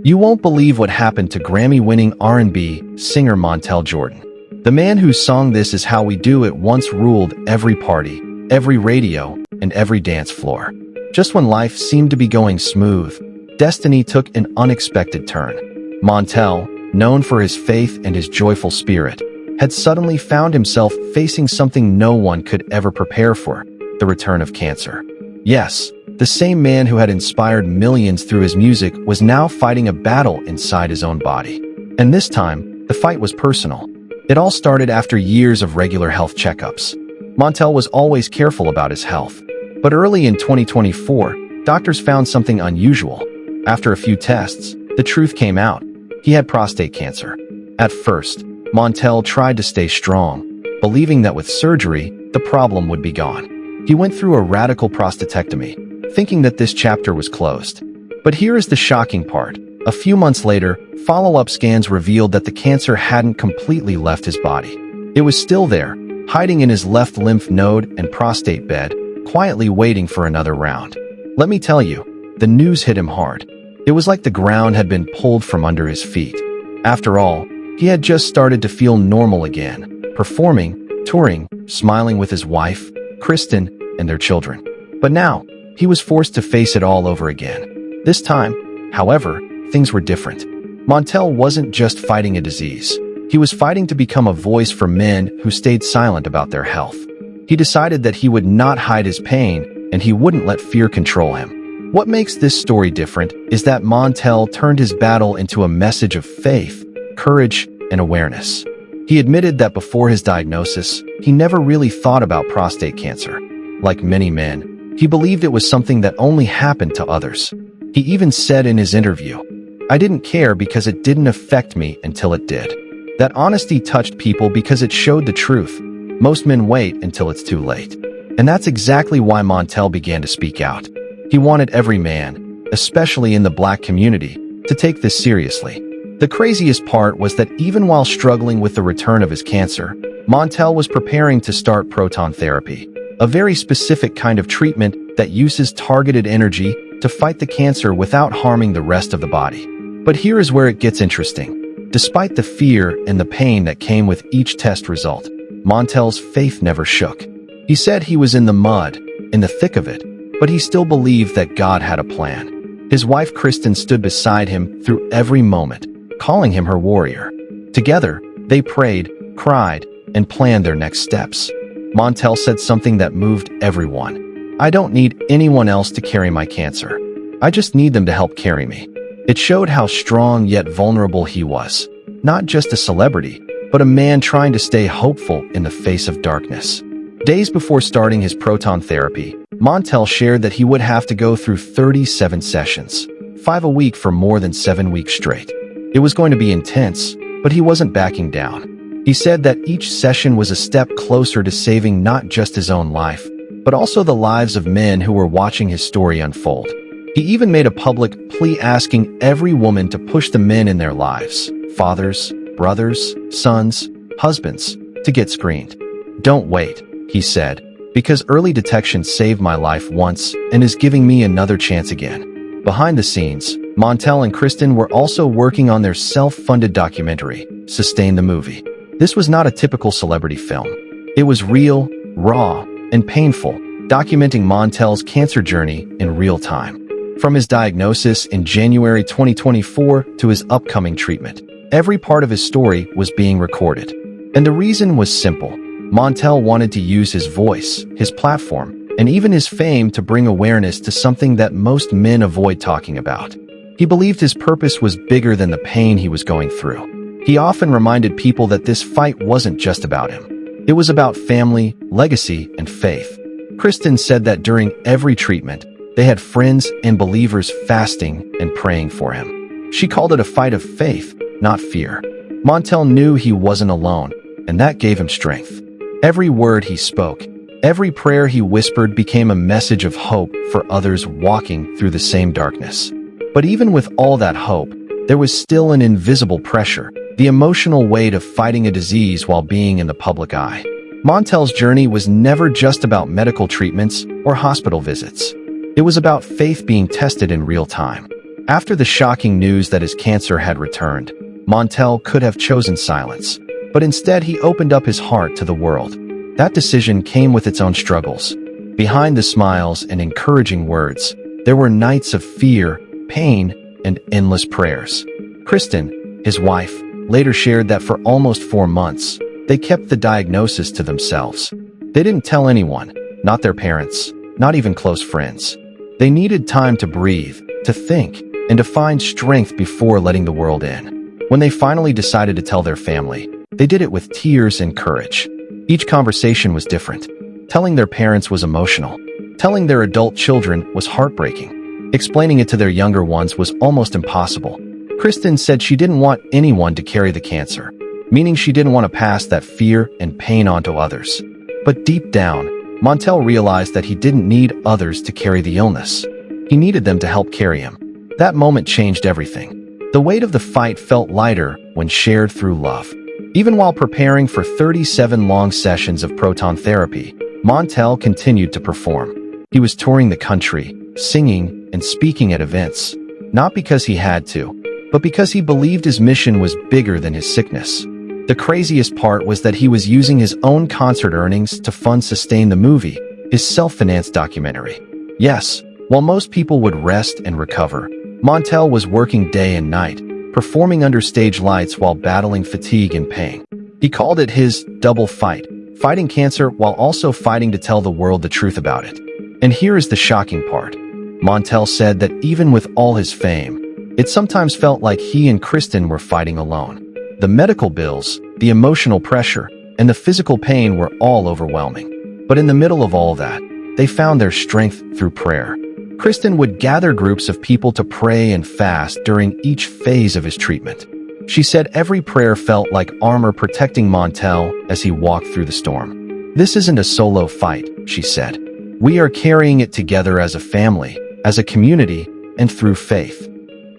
You won't believe what happened to Grammy-winning R&B singer Montell Jordan. The man whose song This Is How We Do It once ruled every party, every radio, and every dance floor. Just when life seemed to be going smooth, destiny took an unexpected turn. Montell, known for his faith and his joyful spirit, had suddenly found himself facing something no one could ever prepare for: the return of cancer. Yes, the same man who had inspired millions through his music was now fighting a battle inside his own body. And this time, the fight was personal. It all started after years of regular health checkups. Montell was always careful about his health. But early in 2024, doctors found something unusual. After a few tests, the truth came out. He had prostate cancer. At first, Montell tried to stay strong, believing that with surgery, the problem would be gone. He went through a radical prostatectomy, thinking that this chapter was closed. But here is the shocking part. A few months later, follow-up scans revealed that the cancer hadn't completely left his body. It was still there, hiding in his left lymph node and prostate bed, quietly waiting for another round. Let me tell you, the news hit him hard. It was like the ground had been pulled from under his feet. After all, he had just started to feel normal again, performing, touring, smiling with his wife, Kristen, and their children. But now, he was forced to face it all over again. This time, however, things were different. Montell wasn't just fighting a disease. He was fighting to become a voice for men who stayed silent about their health. He decided that he would not hide his pain, and he wouldn't let fear control him. What makes this story different is that Montell turned his battle into a message of faith, courage, and awareness. He admitted that before his diagnosis, he never really thought about prostate cancer. Like many men, he believed it was something that only happened to others. He even said in his interview, "I didn't care because it didn't affect me until it did." That honesty touched people because it showed the truth. Most men wait until it's too late. And that's exactly why Montell began to speak out. He wanted every man, especially in the Black community, to take this seriously. The craziest part was that even while struggling with the return of his cancer, Montell was preparing to start proton therapy, a very specific kind of treatment that uses targeted energy to fight the cancer without harming the rest of the body. But here is where it gets interesting. Despite the fear and the pain that came with each test result, Montell's faith never shook. He said he was in the mud, in the thick of it, but he still believed that God had a plan. His wife Kristen stood beside him through every moment, calling him her warrior. Together, they prayed, cried, and planned their next steps. Montell said something that moved everyone. "I don't need anyone else to carry my cancer. I just need them to help carry me." It showed how strong yet vulnerable he was. Not just a celebrity, but a man trying to stay hopeful in the face of darkness. Days before starting his proton therapy, Montell shared that he would have to go through 37 sessions, 5 a week for more than 7 weeks straight. It was going to be intense, but he wasn't backing down. He said that each session was a step closer to saving not just his own life, but also the lives of men who were watching his story unfold. He even made a public plea asking every woman to push the men in their lives, fathers, brothers, sons, husbands, to get screened. "Don't wait," he said, "because early detection saved my life once and is giving me another chance again." Behind the scenes, Montell and Kristen were also working on their self-funded documentary, Sustain the Movie. This was not a typical celebrity film. It was real, raw, and painful, documenting Montell's cancer journey in real time. From his diagnosis in January 2024 to his upcoming treatment, every part of his story was being recorded. And the reason was simple. Montell wanted to use his voice, his platform, and even his fame to bring awareness to something that most men avoid talking about. He believed his purpose was bigger than the pain he was going through. He often reminded people that this fight wasn't just about him. It was about family, legacy, and faith. Kristen said that during every treatment, they had friends and believers fasting and praying for him. She called it a fight of faith, not fear. Montell knew he wasn't alone, and that gave him strength. Every word he spoke, every prayer he whispered became a message of hope for others walking through the same darkness. But even with all that hope, there was still an invisible pressure, the emotional weight of fighting a disease while being in the public eye. Montell's journey was never just about medical treatments or hospital visits. It was about faith being tested in real time. After the shocking news that his cancer had returned, Montell could have chosen silence, but instead he opened up his heart to the world. That decision came with its own struggles. Behind the smiles and encouraging words, there were nights of fear, pain, and endless prayers. Kristen, his wife, later shared that for almost 4 months, they kept the diagnosis to themselves. They didn't tell anyone, not their parents, not even close friends. They needed time to breathe, to think, and to find strength before letting the world in. When they finally decided to tell their family, they did it with tears and courage. Each conversation was different. Telling their parents was emotional. Telling their adult children was heartbreaking. Explaining it to their younger ones was almost impossible. Kristen said she didn't want anyone to carry the cancer, meaning she didn't want to pass that fear and pain on to others. But deep down, Montell realized that he didn't need others to carry the illness. He needed them to help carry him. That moment changed everything. The weight of the fight felt lighter when shared through love. Even while preparing for 37 long sessions of proton therapy, Montell continued to perform. He was touring the country, singing and speaking at events, not because he had to, but because he believed his mission was bigger than his sickness. The craziest part was that he was using his own concert earnings to fund Sustain the Movie, his self-financed documentary. Yes, while most people would rest and recover, Montell was working day and night, performing under stage lights while battling fatigue and pain. He called it his double fight, fighting cancer while also fighting to tell the world the truth about it. And here is the shocking part. Montell said that even with all his fame, it sometimes felt like he and Kristen were fighting alone. The medical bills, the emotional pressure, and the physical pain were all overwhelming. But in the middle of all that, they found their strength through prayer. Kristen would gather groups of people to pray and fast during each phase of his treatment. She said every prayer felt like armor protecting Montell as he walked through the storm. "This isn't a solo fight," she said. "We are carrying it together as a family, as a community, and through faith."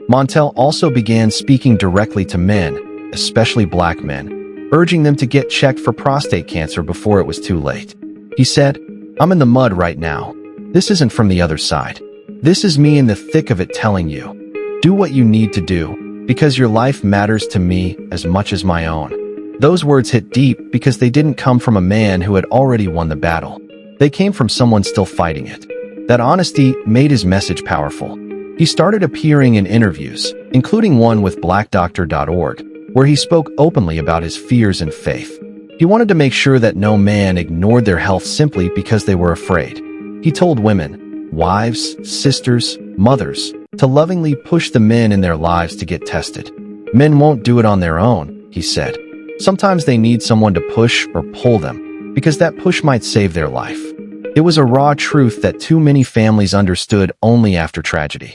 Montell also began speaking directly to men, especially black men, urging them to get checked for prostate cancer before it was too late. He said, "I'm in the mud right now. This isn't from the other side. This is me in the thick of it telling you, do what you need to do, because your life matters to me as much as my own." Those words hit deep because they didn't come from a man who had already won the battle. They came from someone still fighting it. That honesty made his message powerful. He started appearing in interviews, including one with blackdoctor.org, where he spoke openly about his fears and faith. He wanted to make sure that no man ignored their health simply because they were afraid. He told women, wives, sisters, mothers, to lovingly push the men in their lives to get tested. Men won't do it on their own, he said. Sometimes they need someone to push or pull them, because that push might save their life. It was a raw truth that too many families understood only after tragedy.